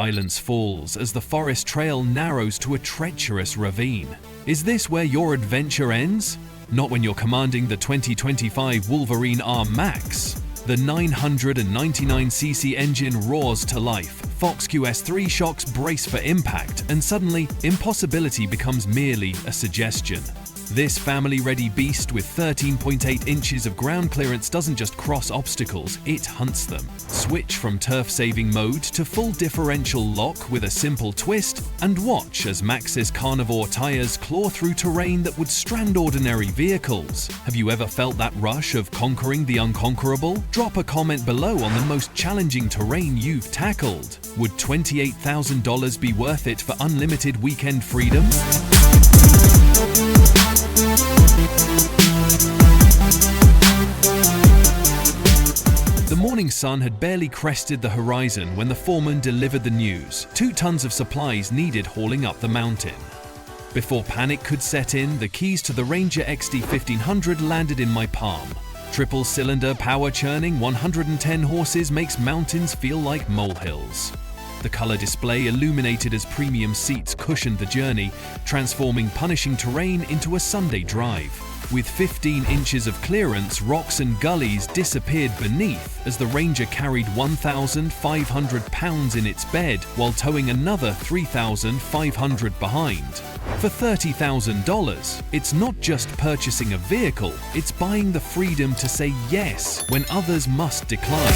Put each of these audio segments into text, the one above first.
Silence falls as the forest trail narrows to a treacherous ravine. Is this where your adventure ends? Not when you're commanding the 2025 Wolverine R Max. The 999cc engine roars to life, Fox QS3 shocks brace for impact, and suddenly, impossibility becomes merely a suggestion. This family-ready beast with 13.8 inches of ground clearance doesn't just cross obstacles, it hunts them. Switch from turf-saving mode to full differential lock with a simple twist, and watch as Max's carnivore tires claw through terrain that would strand ordinary vehicles. Have you ever felt that rush of conquering the unconquerable? Drop a comment below on the most challenging terrain you've tackled. Would $28,000 be worth it for unlimited weekend freedom? The morning sun had barely crested the horizon when the foreman delivered the news. 2 tons of supplies needed hauling up the mountain. Before panic could set in, the keys to the Ranger XD 1500 landed in my palm. Triple-cylinder power churning 110 horses makes mountains feel like molehills. The color display illuminated as premium seats cushioned the journey, transforming punishing terrain into a Sunday drive. With 15 inches of clearance, rocks and gullies disappeared beneath as the Ranger carried 1,500 pounds in its bed while towing another 3,500 behind. For $30,000, it's not just purchasing a vehicle, it's buying the freedom to say yes when others must decline.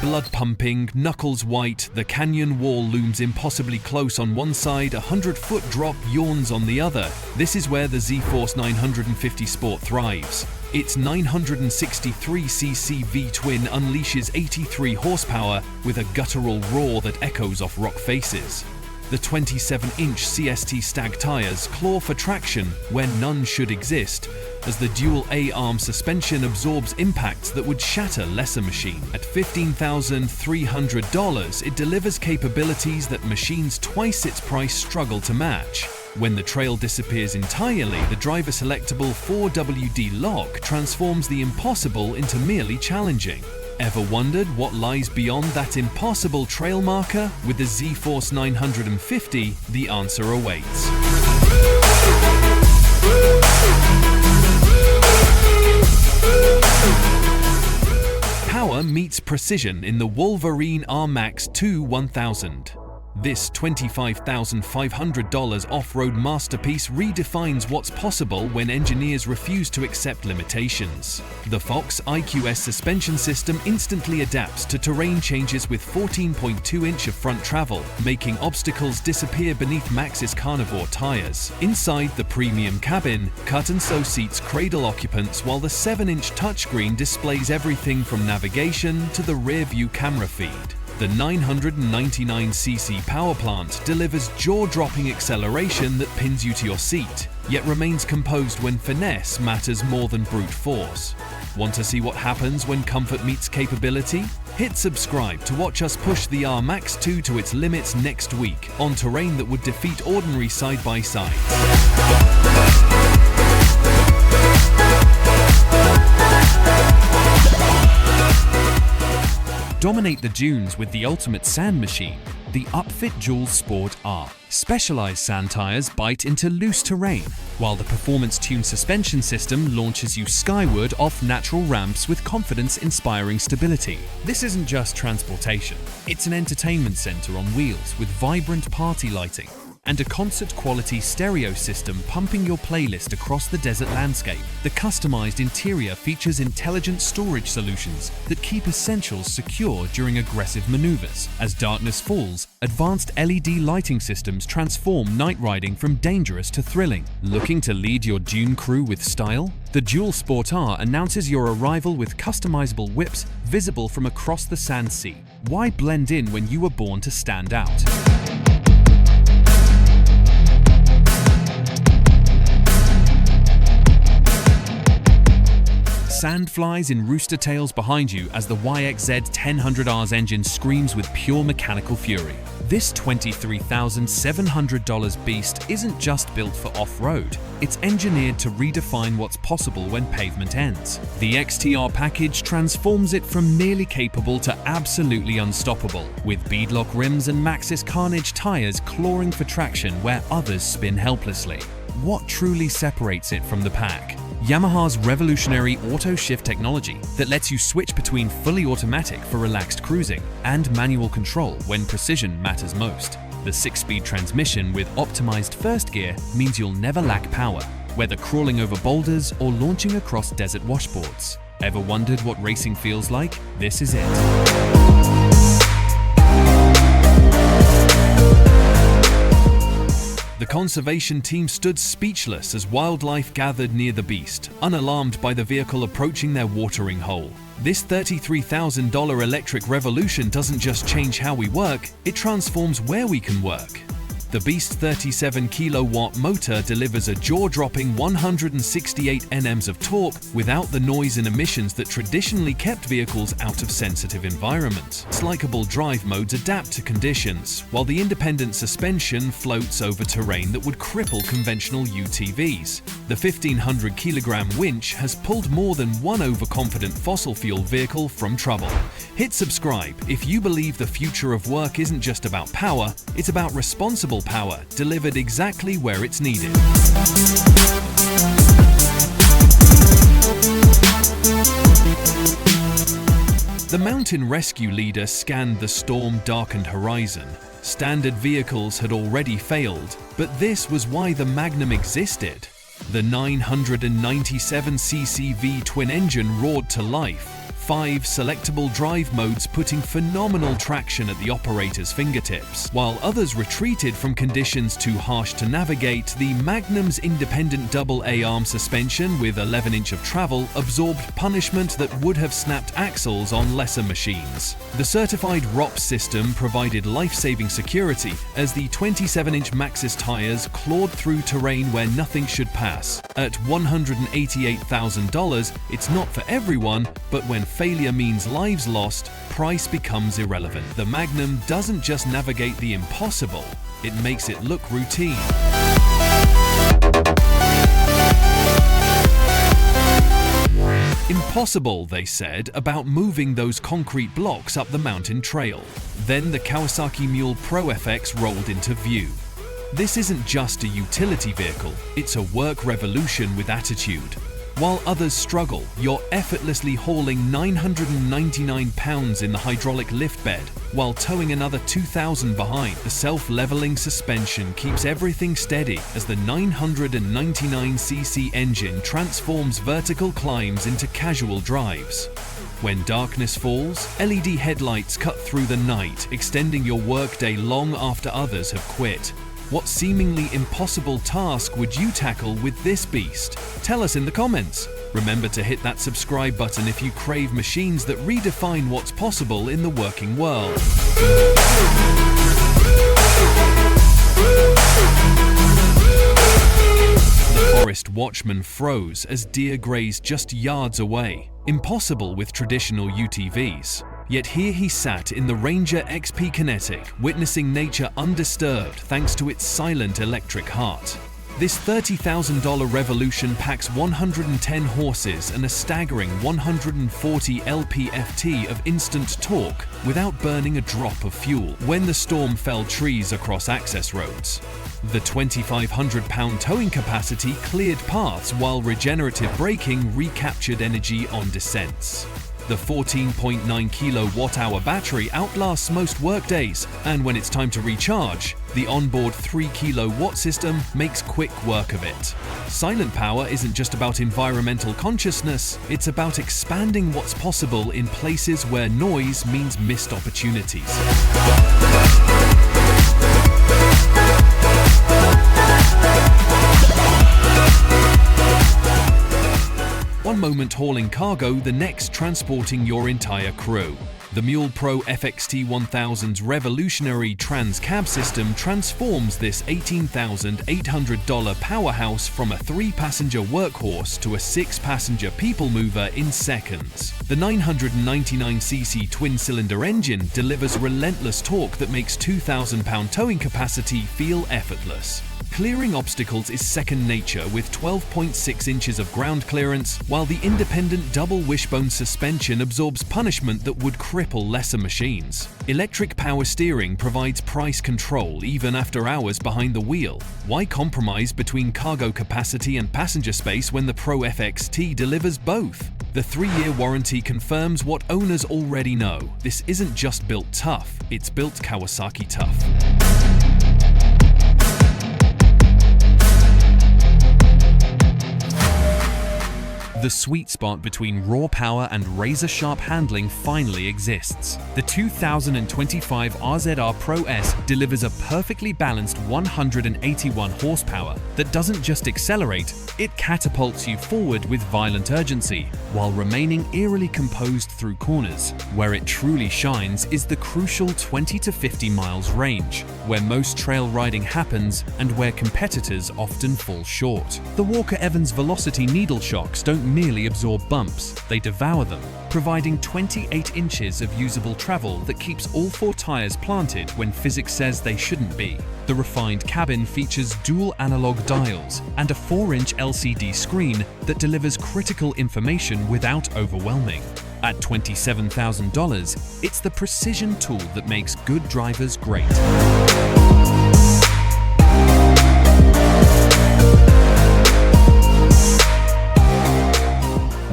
Blood pumping, knuckles white, the canyon wall looms impossibly close on one side, a 100-foot drop yawns on the other. This is where the ZFORCE 950 Sport thrives. Its 963cc V-twin unleashes 83 horsepower with a guttural roar that echoes off rock faces. The 27-inch CST Stag tires claw for traction where none should exist, as the dual A-arm suspension absorbs impacts that would shatter lesser machine. At $15,300, it delivers capabilities that machines twice its price struggle to match. When the trail disappears entirely, the driver-selectable 4WD lock transforms the impossible into merely challenging. Ever wondered what lies beyond that impossible trail marker? With the ZFORCE 950, the answer awaits. Power meets precision in the Wolverine R Max 1000. This $25,500 off-road masterpiece redefines what's possible when engineers refuse to accept limitations. The Fox IQS suspension system instantly adapts to terrain changes with 14.2 inch of front travel, making obstacles disappear beneath Max's carnivore tires. Inside the premium cabin, cut-and-sew seats cradle occupants while the 7-inch touchscreen displays everything from navigation to the rear-view camera feed. The 999cc power plant delivers jaw-dropping acceleration that pins you to your seat, yet remains composed when finesse matters more than brute force. Want to see what happens when comfort meets capability? Hit subscribe to watch us push the R Max 2 to its limits next week on terrain that would defeat ordinary side-by-sides. Dominate the dunes with the ultimate sand machine, the Upfit Dual Sport R. Specialized sand tires bite into loose terrain, while the performance-tuned suspension system launches you skyward off natural ramps with confidence-inspiring stability. This isn't just transportation, it's an entertainment center on wheels with vibrant party lighting and a concert-quality stereo system pumping your playlist across the desert landscape. The customized interior features intelligent storage solutions that keep essentials secure during aggressive maneuvers. As darkness falls, advanced LED lighting systems transform night riding from dangerous to thrilling. Looking to lead your dune crew with style? The Dual Sport R announces your arrival with customizable whips visible from across the sand sea. Why blend in when you were born to stand out? Sand flies in rooster tails behind you as the YXZ1000R's engine screams with pure mechanical fury. This $23,700 beast isn't just built for off-road, it's engineered to redefine what's possible when pavement ends. The XTR package transforms it from merely capable to absolutely unstoppable, with beadlock rims and Maxxis Carnage tires clawing for traction where others spin helplessly. What truly separates it from the pack? Yamaha's revolutionary auto shift technology that lets you switch between fully automatic for relaxed cruising and manual control when precision matters most. The 6-speed transmission with optimized first gear means you'll never lack power, whether crawling over boulders or launching across desert washboards. Ever wondered what racing feels like? This is it. The conservation team stood speechless as wildlife gathered near the beast, unalarmed by the vehicle approaching their watering hole. This $33,000 electric revolution doesn't just change how we work, it transforms where we can work. The Beast's 37-kilowatt motor delivers a jaw-dropping 168 Nms of torque without the noise and emissions that traditionally kept vehicles out of sensitive environments. Slackable drive modes adapt to conditions, while the independent suspension floats over terrain that would cripple conventional UTVs. The 1,500-kilogram winch has pulled more than one overconfident fossil fuel vehicle from trouble. Hit subscribe if you believe the future of work isn't just about power, it's about responsible power delivered exactly where it's needed. The mountain rescue leader scanned the storm-darkened horizon. Standard vehicles had already failed, but this was why the Magnum existed. The 997cc V-twin engine roared to life, 5 selectable drive modes putting phenomenal traction at the operator's fingertips. While others retreated from conditions too harsh to navigate, the Magnum's independent double A-arm suspension with 11-inch of travel absorbed punishment that would have snapped axles on lesser machines. The certified ROPS system provided life-saving security as the 27-inch Maxxis tires clawed through terrain where nothing should pass. At $188,000, it's not for everyone, but when failure means lives lost, price becomes irrelevant. The Magnum doesn't just navigate the impossible, it makes it look routine. Impossible, they said, about moving those concrete blocks up the mountain trail. Then the Kawasaki Mule Pro-FXT rolled into view. This isn't just a utility vehicle, it's a work revolution with attitude. While others struggle, you're effortlessly hauling 999 pounds in the hydraulic lift bed, while towing another 2,000 behind. The self-leveling suspension keeps everything steady as the 999cc engine transforms vertical climbs into casual drives. When darkness falls, LED headlights cut through the night, extending your workday long after others have quit. What seemingly impossible task would you tackle with this beast? Tell us in the comments. Remember to hit that subscribe button if you crave machines that redefine what's possible in the working world. The forest watchman froze as deer grazed just yards away. Impossible with traditional UTVs. Yet here he sat in the Ranger XP Kinetic, witnessing nature undisturbed thanks to its silent electric heart. This $30,000 revolution packs 110 horses and a staggering 140 lp-ft of instant torque without burning a drop of fuel when the storm felled trees across access roads. The 2,500-pound towing capacity cleared paths while regenerative braking recaptured energy on descents. The 14.9 kilowatt-hour battery outlasts most workdays, and when it's time to recharge, the onboard 3 kilowatt system makes quick work of it. Silent power isn't just about environmental consciousness, it's about expanding what's possible in places where noise means missed opportunities. One moment hauling cargo, the next transporting your entire crew. The Mule Pro-FXT 1000's revolutionary trans-cab system transforms this $18,800 powerhouse from a 3-passenger workhorse to a 6-passenger people mover in seconds. The 999cc twin-cylinder engine delivers relentless torque that makes 2,000-pound towing capacity feel effortless. Clearing obstacles is second nature with 12.6 inches of ground clearance, while the independent double wishbone suspension absorbs punishment that would cripple lesser machines. Electric power steering provides price control even after hours behind the wheel. Why compromise between cargo capacity and passenger space when the Pro-FXT delivers both? The 3-year warranty confirms what owners already know. This isn't just built tough, it's built Kawasaki tough. The sweet spot between raw power and razor-sharp handling finally exists. The 2025 RZR Pro S delivers a perfectly balanced 181 horsepower that doesn't just accelerate, it catapults you forward with violent urgency, while remaining eerily composed through corners. Where it truly shines is the crucial 20 to 50 miles range, where most trail riding happens and where competitors often fall short. The Walker-Evans Velocity needle shocks don't merely absorb bumps, they devour them, providing 28 inches of usable travel that keeps all 4 tires planted when physics says they shouldn't be. The refined cabin features dual analog dials and a 4-inch LCD screen that delivers critical information without overwhelming. At $27,000, it's the precision tool that makes good drivers great.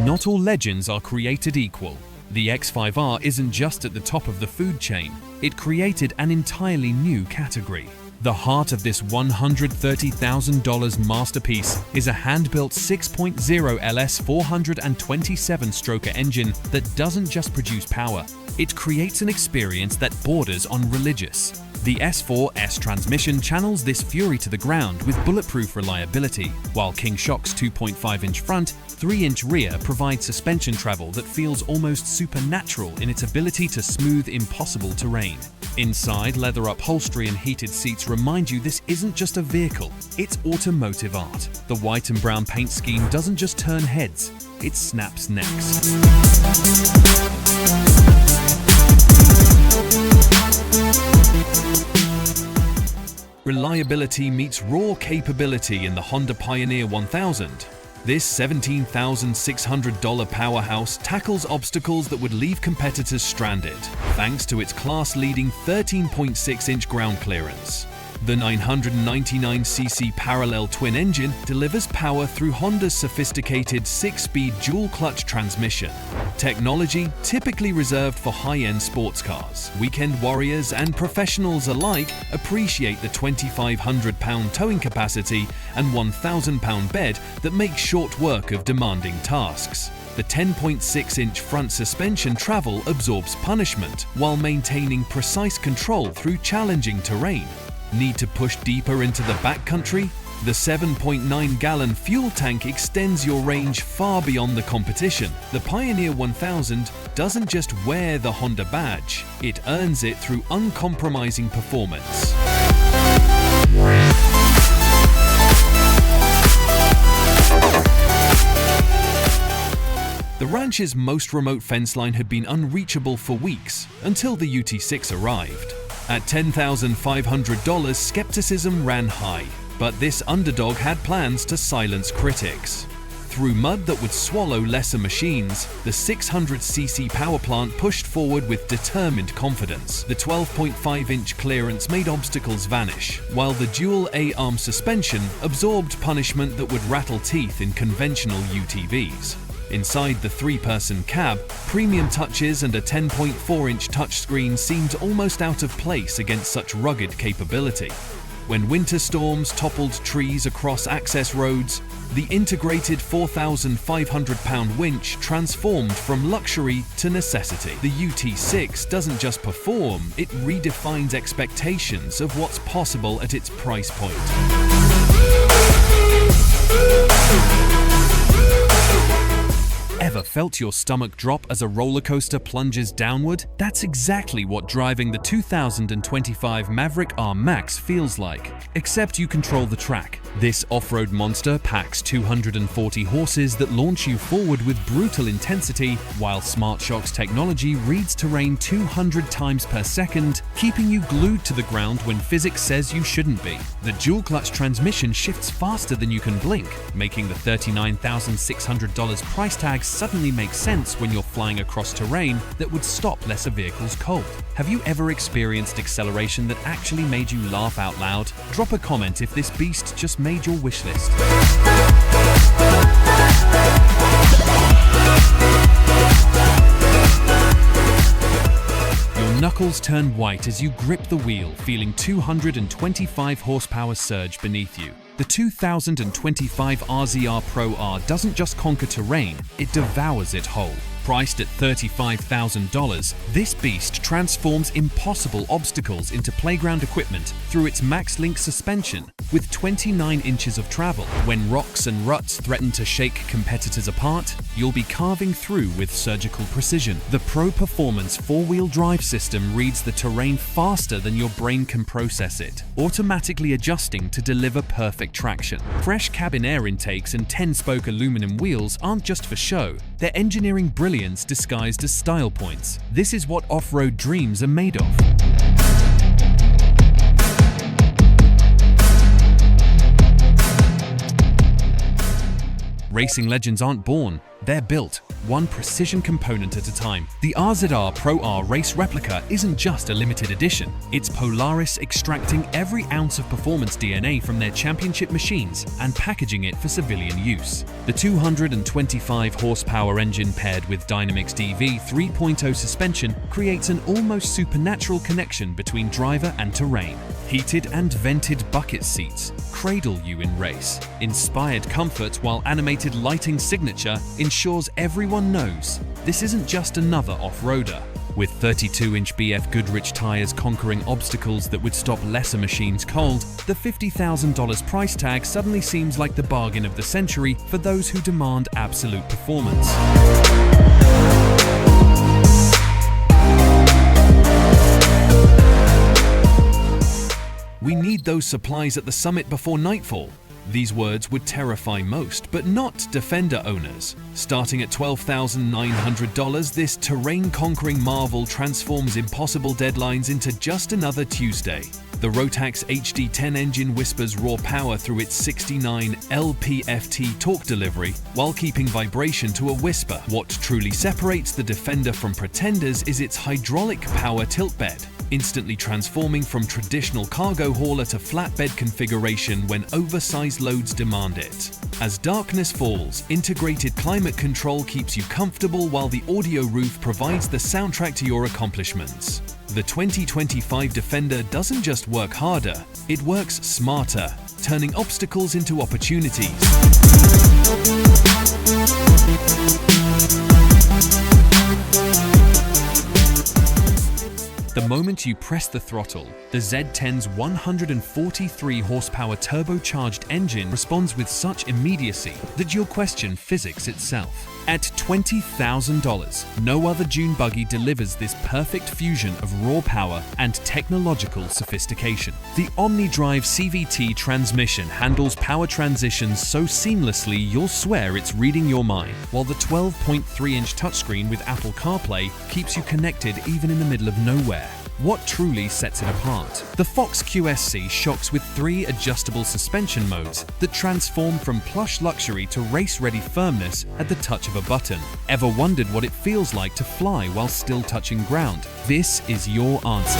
Not all legends are created equal. The X5R isn't just at the top of the food chain, it created an entirely new category. The heart of this $130,000 masterpiece is a hand-built 6.0 LS 427-stroker engine that doesn't just produce power, it creates an experience that borders on religious. The ZFORCE transmission channels this fury to the ground with bulletproof reliability, while King Shock's 2.5-inch front, 3-inch rear provide suspension travel that feels almost supernatural in its ability to smooth impossible terrain. Inside, leather upholstery and heated seats remind you this isn't just a vehicle, it's automotive art. The white and brown paint scheme doesn't just turn heads, it snaps necks. Reliability meets raw capability in the Honda Pioneer 1000. This $17,600 powerhouse tackles obstacles that would leave competitors stranded, thanks to its class-leading 13.6-inch ground clearance. The 999cc parallel twin engine delivers power through Honda's sophisticated 6-speed dual-clutch transmission. Technology typically reserved for high-end sports cars, weekend warriors and professionals alike appreciate the 2,500-pound towing capacity and 1,000-pound bed that make short work of demanding tasks. The 10.6-inch front suspension travel absorbs punishment while maintaining precise control through challenging terrain. Need to push deeper into the backcountry? The 7.9-gallon fuel tank extends your range far beyond the competition. The Pioneer 1000 doesn't just wear the Honda badge, it earns it through uncompromising performance. The ranch's most remote fence line had been unreachable for weeks until the UT6 arrived. At $10,500, skepticism ran high, but this underdog had plans to silence critics. Through mud that would swallow lesser machines, the 600cc power plant pushed forward with determined confidence. The 12.5-inch clearance made obstacles vanish, while the dual A-arm suspension absorbed punishment that would rattle teeth in conventional UTVs. Inside the 3-person cab, premium touches and a 10.4-inch touchscreen seemed almost out of place against such rugged capability. When winter storms toppled trees across access roads, the integrated 4,500-pound winch transformed from luxury to necessity. The UT6 doesn't just perform, it redefines expectations of what's possible at its price point. Ever felt your stomach drop as a roller coaster plunges downward? That's exactly what driving the 2025 Maverick R Max feels like, except you control the track. This off-road monster packs 240 horses that launch you forward with brutal intensity, while SmartShock's technology reads terrain 200 times per second, keeping you glued to the ground when physics says you shouldn't be. The dual-clutch transmission shifts faster than you can blink, making the $39,600 price tag suddenly make sense when you're flying across terrain that would stop lesser vehicles cold. Have you ever experienced acceleration that actually made you laugh out loud? Drop a comment if this beast just made your wish list. Your knuckles turn white as you grip the wheel, feeling 225 horsepower surge beneath you. The 2025 RZR Pro R doesn't just conquer terrain, it devours it whole. Priced at $35,000, this beast transforms impossible obstacles into playground equipment through its MaxLink suspension. With 29 inches of travel, when rocks and ruts threaten to shake competitors apart, you'll be carving through with surgical precision. The Pro Performance four-wheel drive system reads the terrain faster than your brain can process it, automatically adjusting to deliver perfect traction. Fresh cabin air intakes and 10-spoke aluminum wheels aren't just for show, they're engineering brilliance disguised as style points. This is what off-road dreams are made of. Racing legends aren't born, they're built, one precision component at a time. The RZR Pro R Race Replica isn't just a limited edition, it's Polaris extracting every ounce of performance DNA from their championship machines and packaging it for civilian use. The 225 horsepower engine paired with Dynamics DV 3.0 suspension creates an almost supernatural connection between driver and terrain. Heated and vented bucket seats cradle you in race. Inspired comfort while animated lighting signature ensures everyone knows this isn't just another off-roader. With 32-inch BF Goodrich tires conquering obstacles that would stop lesser machines cold, the $50,000 price tag suddenly seems like the bargain of the century for those who demand absolute performance. We need those supplies at the summit before nightfall. These words would terrify most, but not Defender owners. Starting at $12,900, this terrain-conquering marvel transforms impossible deadlines into just another Tuesday. The Rotax HD10 engine whispers raw power through its 69 LP-FT torque delivery, while keeping vibration to a whisper. What truly separates the Defender from pretenders is its hydraulic power tilt bed, instantly transforming from traditional cargo hauler to flatbed configuration when oversized loads demand it. As darkness falls, integrated climate control keeps you comfortable while the audio roof provides the soundtrack to your accomplishments. The 2025 Defender doesn't just work harder, it works smarter, turning obstacles into opportunities. The moment you press the throttle, the Z10's 143 horsepower turbocharged engine responds with such immediacy that you'll question physics itself. At $20,000, no other dune buggy delivers this perfect fusion of raw power and technological sophistication. The OmniDrive CVT transmission handles power transitions so seamlessly you'll swear it's reading your mind, while the 12.3-inch touchscreen with Apple CarPlay keeps you connected even in the middle of nowhere. What truly sets it apart? The Fox QSC shocks with 3 adjustable suspension modes that transform from plush luxury to race-ready firmness at the touch of a button. Ever wondered what it feels like to fly while still touching ground? This is your answer.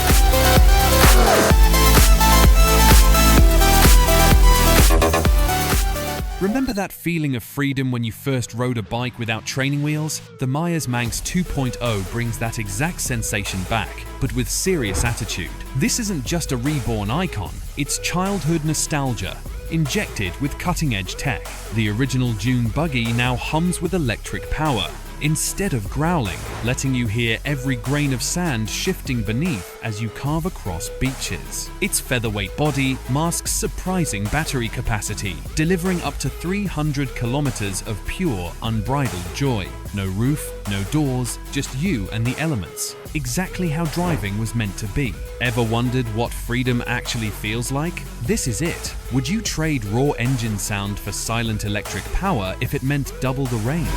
Remember that feeling of freedom when you first rode a bike without training wheels? The Meyers Manx 2.0 brings that exact sensation back, but with serious attitude. This isn't just a reborn icon, it's childhood nostalgia, injected with cutting-edge tech. The original dune buggy now hums with electric power, instead of growling, letting you hear every grain of sand shifting beneath as you carve across beaches. Its featherweight body masks surprising battery capacity, delivering up to 300 kilometers of pure, unbridled joy. No roof, no doors, just you and the elements. Exactly how driving was meant to be. Ever wondered what freedom actually feels like? This is it. Would you trade raw engine sound for silent electric power if it meant double the range?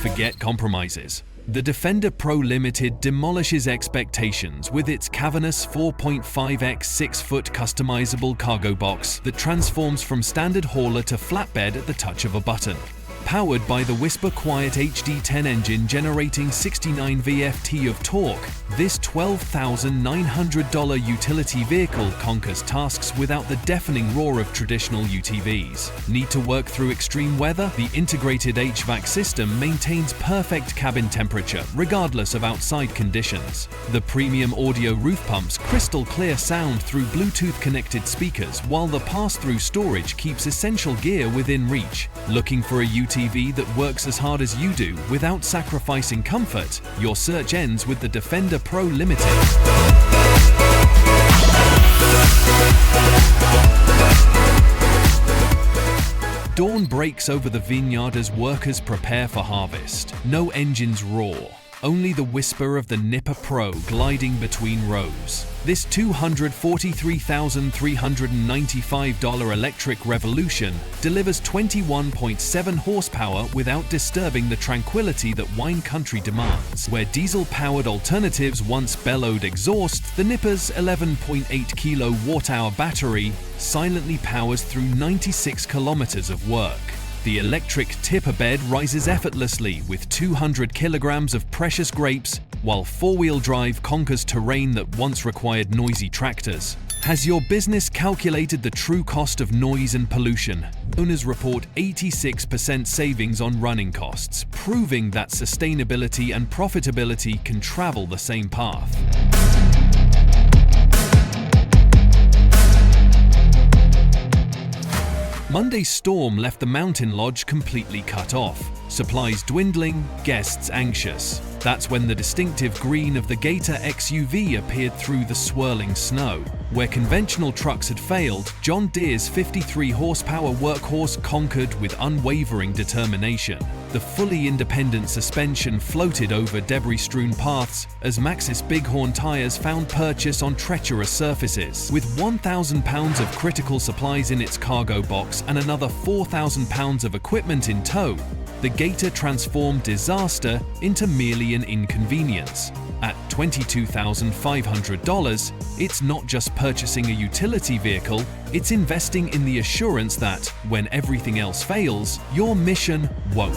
Forget compromises. The Defender Pro Limited demolishes expectations with its cavernous 4.5x 6-foot customizable cargo box that transforms from standard hauler to flatbed at the touch of a button. Powered by the Whisper Quiet HD10 engine generating 69 VFT of torque, this $12,900 utility vehicle conquers tasks without the deafening roar of traditional UTVs. Need to work through extreme weather? The integrated HVAC system maintains perfect cabin temperature regardless of outside conditions. The premium audio roof pumps crystal clear sound through Bluetooth connected speakers, while the pass-through storage keeps essential gear within reach. Looking for a UTV that works as hard as you do without sacrificing comfort? Your search ends with the Defender Pro Limited. Dawn breaks over the vineyard as workers prepare for harvest. No engines roar, only the whisper of the Nipper Pro gliding between rows. This $243,395 electric revolution delivers 21.7 horsepower without disturbing the tranquility that wine country demands. Where diesel-powered alternatives once bellowed exhaust, the Nipper's 11.8 kilowatt-hour battery silently powers through 96 kilometers of work. The electric tipper bed rises effortlessly with 200 kilograms of precious grapes, while four-wheel drive conquers terrain that once required noisy tractors. Has your business calculated the true cost of noise and pollution? Owners report 86% savings on running costs, proving that sustainability and profitability can travel the same path. Monday's storm left the mountain lodge completely cut off. Supplies dwindling, guests anxious. That's when the distinctive green of the Gator XUV appeared through the swirling snow. Where conventional trucks had failed, John Deere's 53 horsepower workhorse conquered with unwavering determination. The fully independent suspension floated over debris-strewn paths as Maxxis Bighorn tires found purchase on treacherous surfaces. With 1,000 pounds of critical supplies in its cargo box and another 4,000 pounds of equipment in tow, the Gator transformed disaster into merely an inconvenience. At $22,500, it's not just purchasing a utility vehicle, it's investing in the assurance that, when everything else fails, your mission won't.